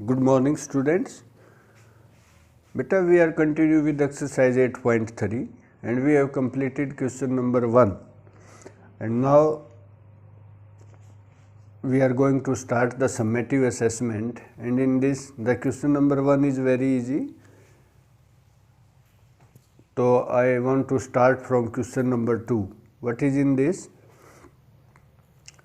Good morning students. Beta, we are continuing with exercise 8.3 and we have completed question number 1 and now we are going to start the summative assessment, and in this the question number 1 is very easy. So I want to start from question number 2. What is in this?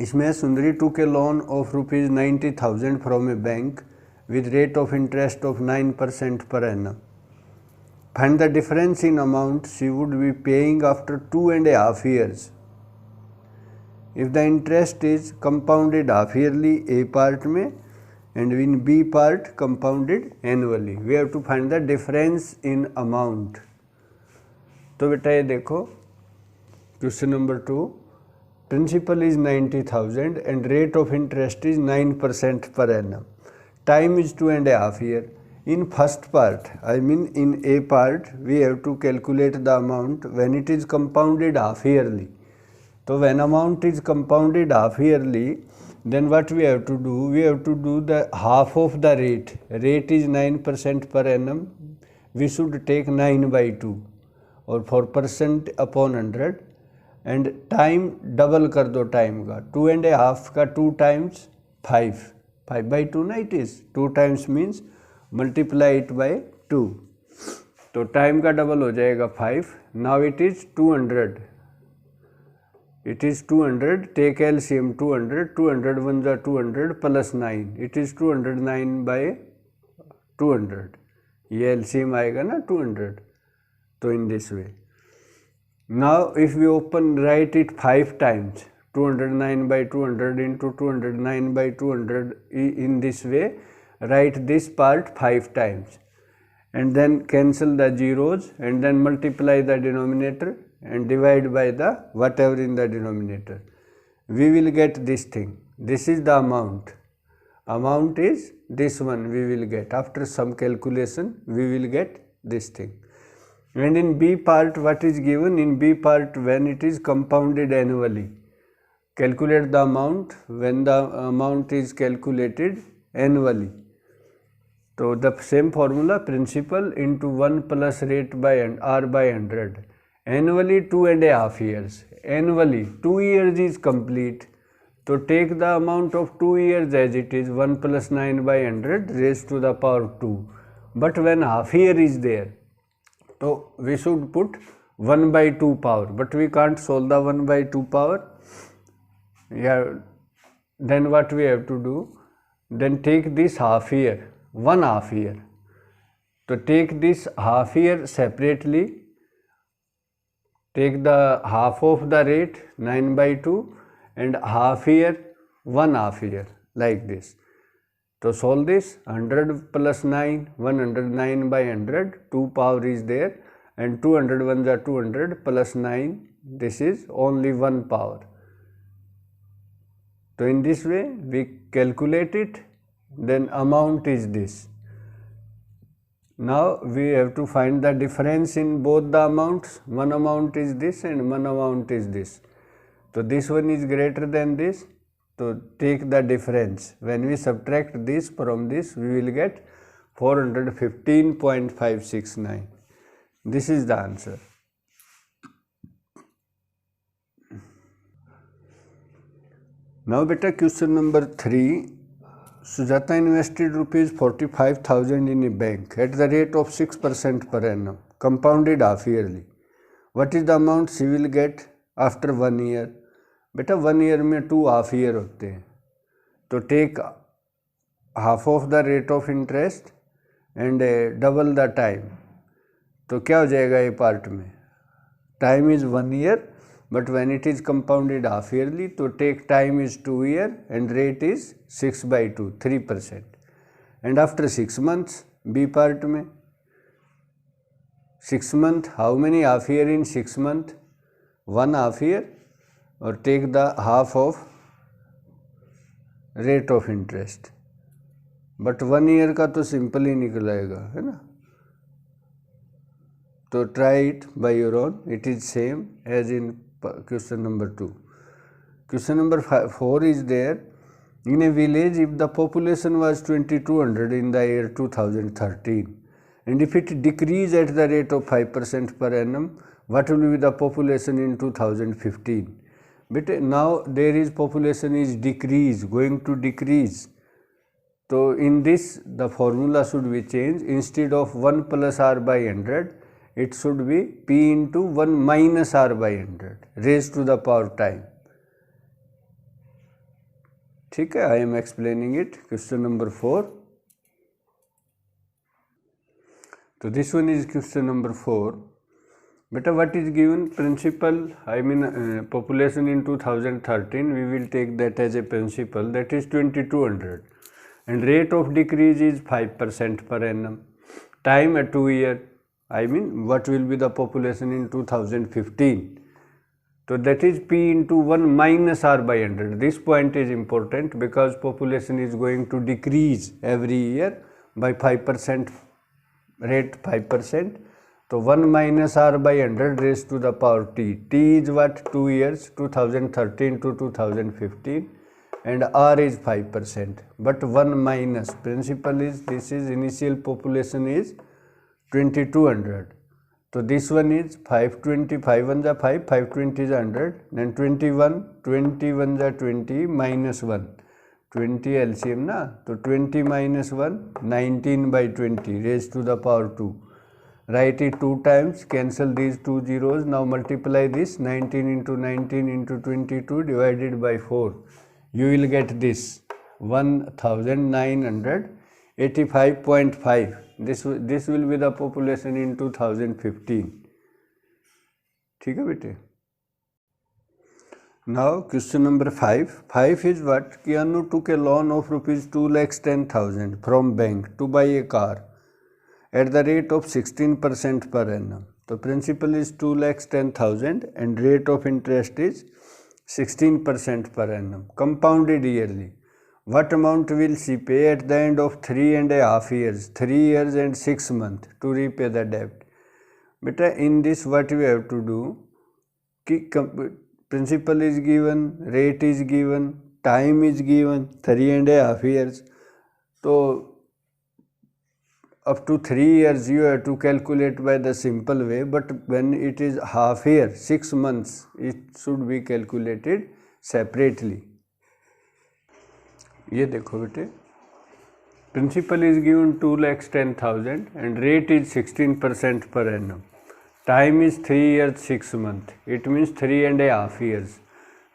इसमें सुंदरी took a loan of rupees 90,000 from a bank with rate of interest of 9% per annum. Find the difference in amount she would be paying after 2.5 years. If the interest is compounded half yearly A part में and in B part compounded annually, we have to find the difference in amount. तो बेटा ये देखो question number 2, principal is 90,000 and rate of interest is 9% per annum. Time is 2.5 years. In first part, I mean in A part, we have to calculate the amount when it is compounded half yearly. So when amount is compounded half yearly, then what we have to do? We have to do the half of the rate. Rate is 9% per annum. We should take 9 by 2 or 4% upon 100. And time double कर दो time का, 2.5 का 2 times 5 by 2 ना, it is 2 times means multiply it by 2, तो time का double हो जाएगा 5. Now it is 200, it is 200, take LCM 200 1 जा 200 प्लस 9, इट इज़ 209 बाय 200, ये एलसीएम आएगा ना 200. तो इन this way. Now if we write it 5 times, 209 by 200 into 209 by 200, in this way write this part 5 times and then cancel the zeros and then multiply the denominator and divide by the whatever in the denominator. We will get this thing. This is the amount. Amount is this one we will get. After some calculation we will get this thing. And in B part, what is given? In B part, when it is compounded annually, calculate the amount when the amount is calculated annually. So the same formula, principal into 1 plus rate by R by 100. Annually 2.5 years. Annually 2 years is complete. So take the amount of 2 years as it is, 1 plus 9 by 100 raised to the power 2. But when half year is there, so we should put 1 by 2 power, but we can't solve the 1 by 2 power. Yeah, then what we have to do? Then take this half year, 1 half year. So take this half year separately, take the half of the rate 9 by 2 and half year 1 half year, like this. So solve this, 100 plus 9, 109 by 100, 2 power is there, and 200 1 are 200 plus 9, this is only 1 power. So in this way we calculate it, then amount is this. Now we have to find the difference in both the amounts. One amount is this and one amount is this. So this one is greater than this. So take the difference. When we subtract this from this, we will get 415.569. This is the answer. Now beta, question number 3. Sujata invested rupees 45,000 in a bank at the rate of 6% per annum, compounded half yearly. What is the amount she will get after 1 year? बेटा 1 year में 2 half year होते हैं, तो take half of the rate of interest and double the time. तो क्या हो जाएगा ये पार्ट में? Time is 1 year but when it is compounded half yearly, तो take time is 2 year and rate is 6 by 2, 3%. And after 6 months B part में 6 month, how many half year in 6 month? 1 half year. और take the half of rate of interest, but 1 year का तो simple ही निकलेगा, है ना. तो try it by your own, it is same as in question number 2. Question number 4 is there. in a village if the population was 2200 in the year 2013 and if it decrease at the rate of 5% per annum, what will be the population in 2015? But now there is population is decrease, going to decrease. So in this the formula should be changed. Instead of 1 plus r by 100, it should be p into 1 minus r by 100 raised to the power time. ठीक है, I am explaining it. Question number 4. So this one is question number 4. Beta, what is given principal, I mean population in 2013, we will take that as a principal, that is 2200 and rate of decrease is 5% per annum. Time at 2 year, I mean what will be the population in 2015. So that is p into 1 minus r by 100. This point is important because population is going to decrease every year by 5%, rate 5%. So 1 minus r by 100 raised to the power t. T is what? 2 years, 2013 to 2015 and r is 5%. But 1 minus, principle is, this is initial population is 2200. So this one is 520, 5 1 is 5, 520 is 100, then 21, 21 is 20 minus 1, 20 LCM na, so 20 minus 1, 19 by 20 raised to the power 2. Write it 2 times, cancel these 2 zeros, now multiply this 19 into 19 into 22 divided by 4. You will get this 1985.5. This will be the population in 2015. ठीक है बेटे. Now question number 5. 5 is what? Kianu took a loan of rupees 2,10,000 from bank to buy a car at the rate of 16% per annum. The principal is 2,10,000 and rate of interest is 16% per annum, compounded yearly. What amount will she pay at the end of 3.5 years, 3 years and 6 months to repay the debt? Beta, in this what we have to do, principal is given, rate is given, time is given, 3.5 years. So up to 3 years you have to calculate by the simple way, but when it is half year, 6 months, it should be calculated separately. ये देखो बेटे, principal is given 2,10,000 and rate is 16% per annum. Time is 3 years 6 months. It means 3.5 years.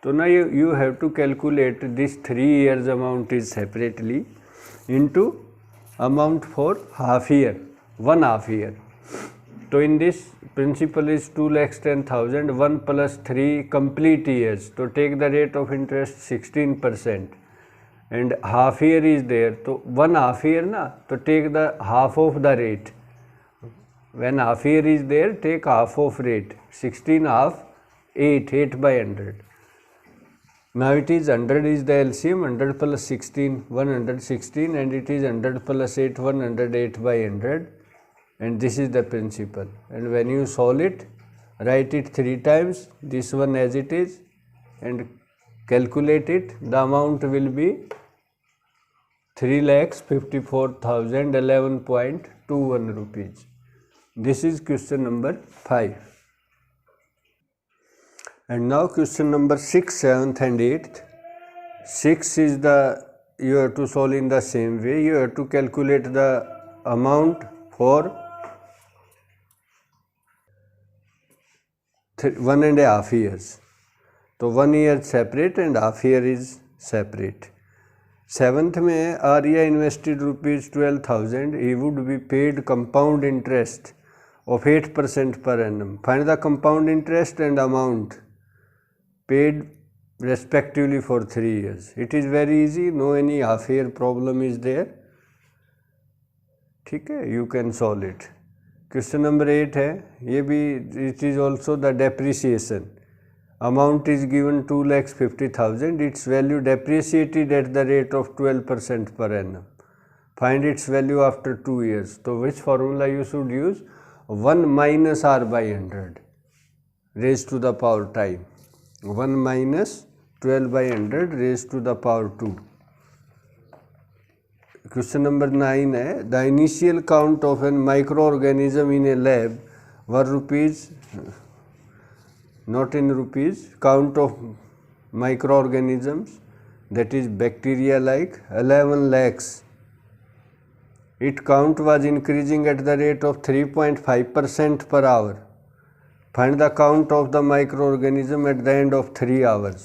So now you have to calculate this 3 years amount is separately into amount for half year, 1 half year. So in this principal is 2,10,000, 1 plus 3 complete years. So take the rate of interest 16%. And half year is there, so 1 half year na, so take the half of the rate. When half year is there, take half of rate, 16 half, 8 by 100. Now it is 100 is the LCM, 100 plus 16, 116 and it is 100 plus 8, 108 by 100 and this is the principal. And when you solve it, write it 3 times, this one as it is and calculate it, the amount will be 3,54,011.21 rupees. This is question number 5. And now question number 6, 7th and 8th. 6 is the, you have to solve in the same way. You have to calculate the amount for 1.5 years. So 1 year separate and half year is separate. 7th में Arya invested rupees 12,000. He would be paid compound interest of 8% per annum. Find the compound interest and amount paid respectively for 3 years. It is very easy. No any half year problem is there. ठीक है, you can solve it. Question number 8 है, ये भी, it is also the depreciation. Amount is given 2,50,000. Its value depreciated at the rate of 12% per annum. Find its value after 2 years. So which formula you should use? 1 minus r by 100 raised to the power time. 1 minus 12 by 100 raised to the power 2. Question number 9 है, the initial count of an micro organism in a lab were rupees, not in rupees, count of microorganisms, that is bacteria, like 11 lakhs. Its count was increasing at the rate of 3.5% per hour. Find the count of the microorganism at the end of 3 hours.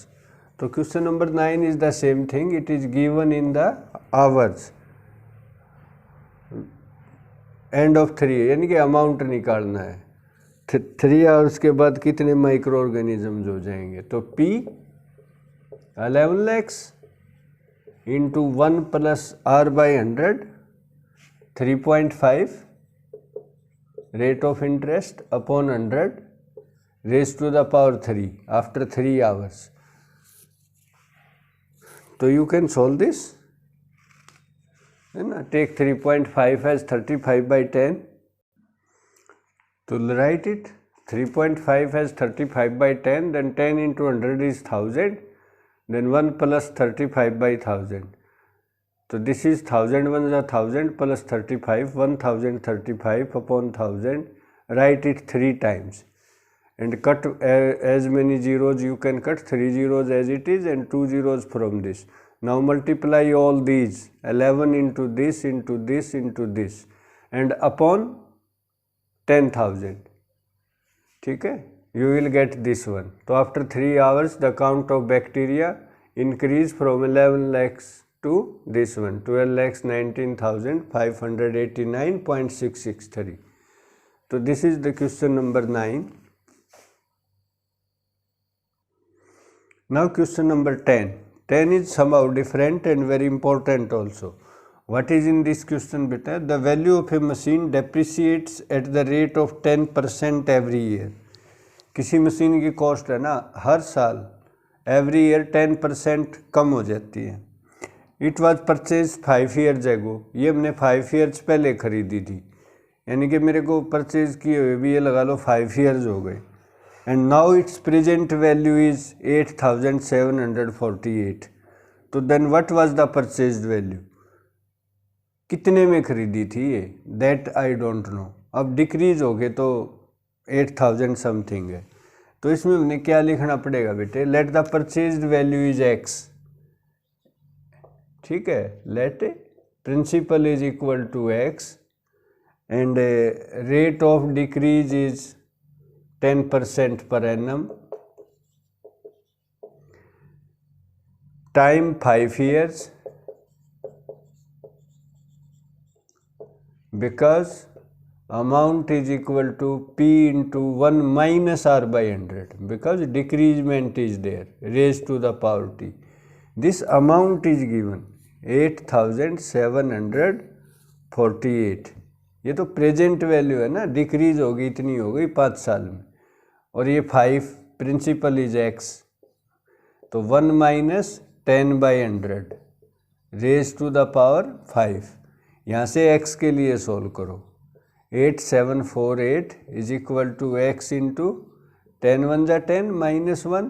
तो question number 9 is the same thing, it is given in the hours, end of 3, यानी कि amount निकालना है 3 hours के बाद कितने micro organisms हो जाएंगे। तो P 11 lakhs into 1 plus R by 100, 3.5 rate of interest upon 100 raised to the power 3 after 3 hours. तो you can solve this, है ना, take 3.5 as 35 by 10. तो write it 3.5 as 35 by 10, then 10 into 100 is 1000, then 1 plus 35 by 1000. So this is 1000 ones are 1000 plus 35, 1035 upon 1000. Write it 3 times and cut as many zeros you can cut, 3 zeros as it is and 2 zeros from this. Now multiply all these, 11 into this into this into this and upon 10,000. ठीक है, you will get this one. तो after 3 hours the count of bacteria increase from 11 lakhs to this one, 12,19,589.663. So this is the question number 9. Now question number 10. 10 is somehow different and very important also. What is in this question beta? The value of a machine depreciates at the rate of 10% every year. किसी machine की cost है ना हर साल every year 10% कम हो जाती है। It was purchase 5 years ago, ये हमने 5 years पहले खरीदी थी, यानी कि मेरे को परचेज किए हुए भी ये लगा लो 5 years हो गए। And now it's present value is 8,748. तो then what was the purchased value, कितने में खरीदी थी ये, दैट आई डोंट नो। अब डिक्रीज हो गए तो 8,000 समथिंग है, तो इसमें हमने क्या लिखना पड़ेगा बेटे, let the purchased value is x. ठीक है, let principal is equal to x and rate of decrease is 10% per annum, time 5 years, because amount is equal to P into 1 minus R by 100, because decreasement is there, raised to the power T. This amount is given 8,748. ये तो present value है ना, decrease होगी इतनी हो गई 5 साल में, और ये 5 प्रिंसिपल इज एक्स, तो 1 minus 10 by 100 raise to the power 5। यहाँ से x के लिए सोल्व करो, 8748 is equal to x into 10 1 जा 10 minus 1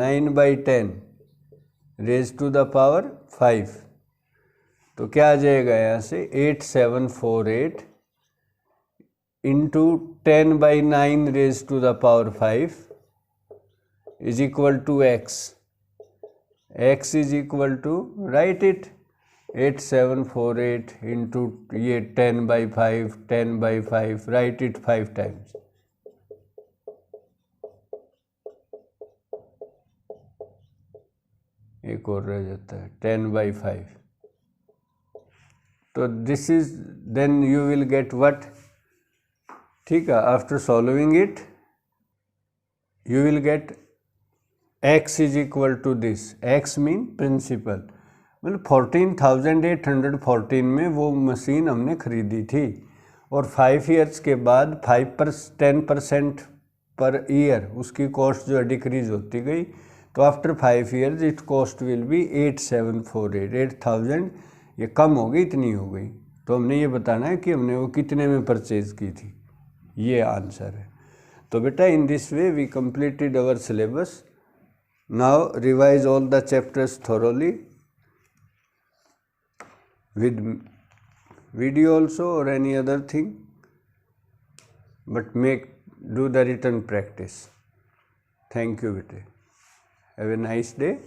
9 by 10 raise to the power 5। तो क्या आ जाएगा यहाँ से 8748 into 10 by 9 raised to the power 5 is equal to x. X is equal to, write it, 8748 into ये 10 by 5, 10 by 5, write it 5 times. एक और रह जाता है 10 by 5. तो this is, then you will get what? ठीक है, after solving it you will get x is equal to this, x mean principal, मतलब 14,814 में वो मशीन हमने खरीदी थी, और 5 years के बाद 10% पर ईयर उसकी कॉस्ट जो है डिक्रीज होती गई, तो after 5 years it cost will be 8748, 8,000 ये कम हो गई, इतनी हो गई। तो हमने ये बताना है कि हमने वो कितने में परचेज की थी, ये आंसर है। तो बेटा in this way we completed our syllabus. Now revise all the chapters thoroughly with video also or any other thing, but do the written practice. Thank you, bete. Have a nice day.